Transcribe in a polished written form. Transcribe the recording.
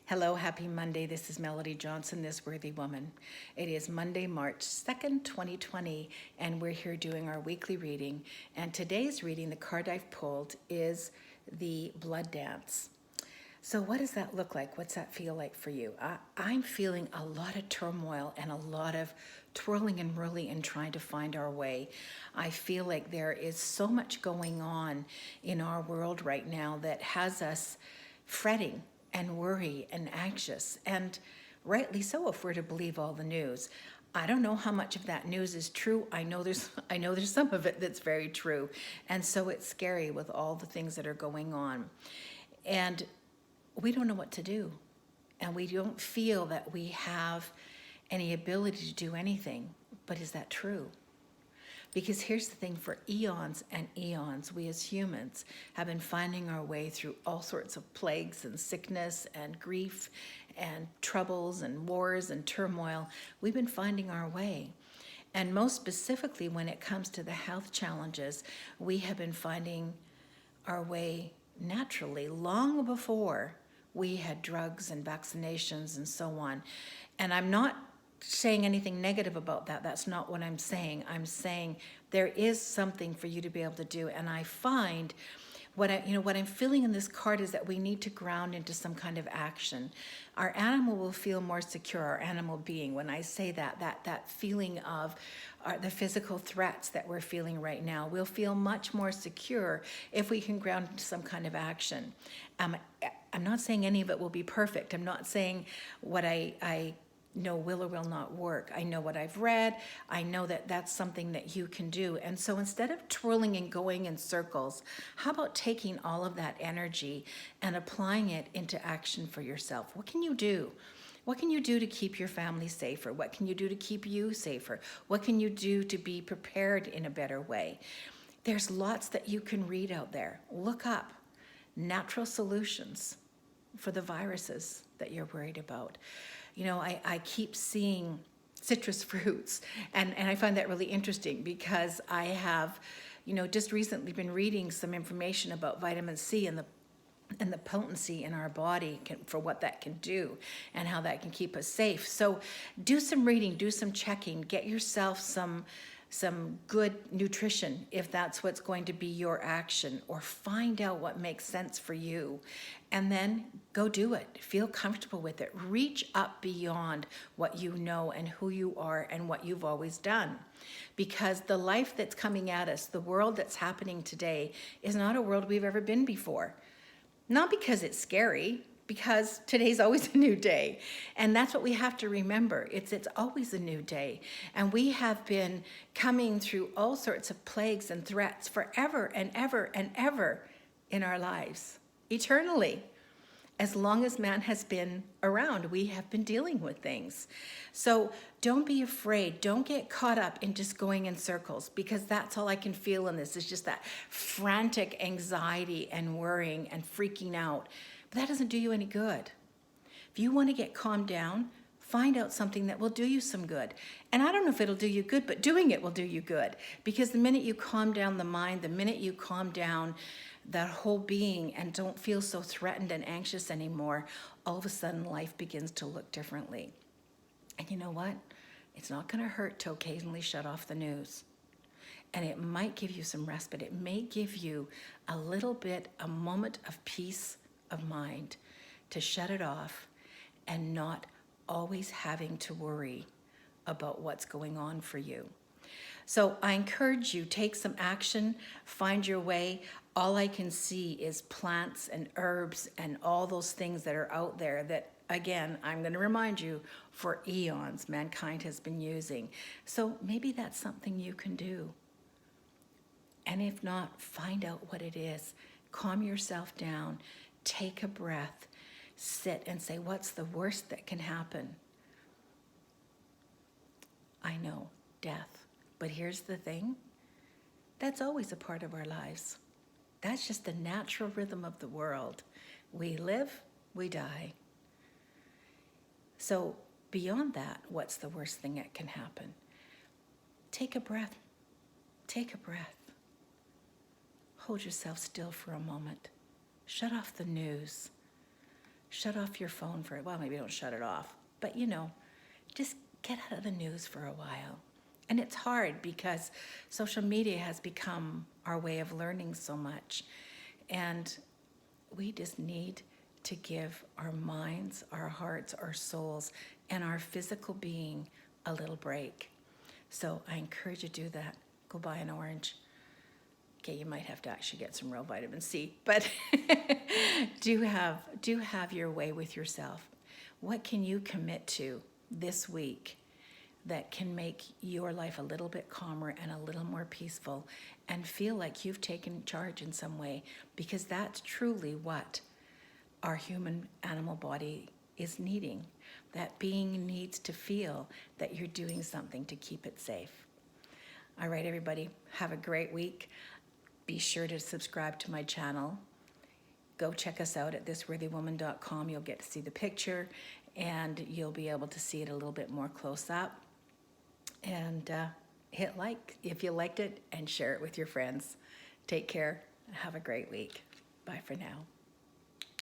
Hello, happy Monday. This is Melody Johnson, this worthy woman. It is Monday, March 2nd, 2020, and we're here doing our weekly reading. And today's reading, the card I've pulled, is the Blood Dance. So what does that look like? What's that feel like for you? I'm feeling a lot of turmoil and a lot of twirling and whirling and trying to find our way. I feel like there is so much going on in our world right now that has us fretting and worry and anxious, and rightly so if we're to believe all the news. I don't know how much of that news is true. I know there's some of it that's very true, and so it's scary with all the things that are going on, and we don't know what to do, and we don't feel that we have any ability to do anything. But is that true? Because here's the thing, for eons and eons, we as humans have been finding our way through all sorts of plagues and sickness and grief and troubles and wars and turmoil. We've been finding our way. And most specifically, when it comes to the health challenges, we have been finding our way naturally long before we had drugs and vaccinations and so on. And I'm not saying anything negative about that. That's not what I'm saying. I'm saying there is something for you to be able to do. And I find what I'm feeling in this card is that we need to ground into some kind of action. Our animal will feel more secure, our animal being. When I say that feeling of the physical threats that we're feeling right now, we'll feel much more secure if we can ground into some kind of action. I'm not saying any of it will be perfect. I'm not saying what I know will or will not work. I know what I've read. I know that that's something that you can do. And so instead of twirling and going in circles, how about taking all of that energy and applying it into action for yourself? What can you do? What can you do to keep your family safer? What can you do to keep you safer? What can you do to be prepared in a better way? There's lots that you can read out there. Look up natural solutions for the viruses that you're worried about. You know, I keep seeing citrus fruits, and I find that really interesting because I have, just recently been reading some information about vitamin C and the potency in our body for what that can do and how that can keep us safe. So do some reading, do some checking, get yourself some good nutrition if that's what's going to be your action, or find out what makes sense for you and then go do it. Feel comfortable with it. Reach up beyond what you know and who you are and what you've always done, because the life that's coming at us, the world that's happening today, is not a world we've ever been before. Not because it's scary, because today's always a new day. And that's what we have to remember. It's always a new day. And we have been coming through all sorts of plagues and threats forever and ever and ever in our lives, eternally. As long as man has been around, we have been dealing with things. So don't be afraid. Don't get caught up in just going in circles, because that's all I can feel in this is just that frantic anxiety and worrying and freaking out. But that doesn't do you any good. If you want to get calmed down, find out something that will do you some good. And I don't know if it'll do you good, but doing it will do you good. Because the minute you calm down the mind, the minute you calm down that whole being and don't feel so threatened and anxious anymore, all of a sudden life begins to look differently. And you know what? It's not going to hurt to occasionally shut off the news. And it might give you some respite. It may give you a little bit, a moment of peace of mind to shut it off and not always having to worry about what's going on for you. So I encourage you, take some action, find your way. All I can see is plants and herbs and all those things that are out there that, again, I'm going to remind you, for eons mankind has been using. So maybe that's something you can do. And if not, find out what it is. Calm yourself down. Take a breath. Sit and say, what's the worst that can happen? I know, death. But here's the thing. That's always a part of our lives. That's just the natural rhythm of the world. We live, we die. So beyond that, what's the worst thing that can happen? Take a breath. Take a breath. Hold yourself still for a moment. Shut off the news. shut off your phone for, well, maybe don't shut it off, but just get out of the news for a while. And it's hard because social media has become our way of learning so much. And we just need to give our minds, our hearts, our souls, and our physical being a little break. So I encourage you to do that. Go buy an orange. Okay, you might have to actually get some real vitamin C, but do have your way with yourself. What can you commit to this week that can make your life a little bit calmer and a little more peaceful and feel like you've taken charge in some way? Because that's truly what our human animal body is needing. That being needs to feel that you're doing something to keep it safe. All right, everybody, have a great week. Be sure to subscribe to my channel. Go check us out at thisworthywoman.com. You'll get to see the picture and you'll be able to see it a little bit more close up. And hit like if you liked it and share it with your friends. Take care. Have a great week. Bye for now.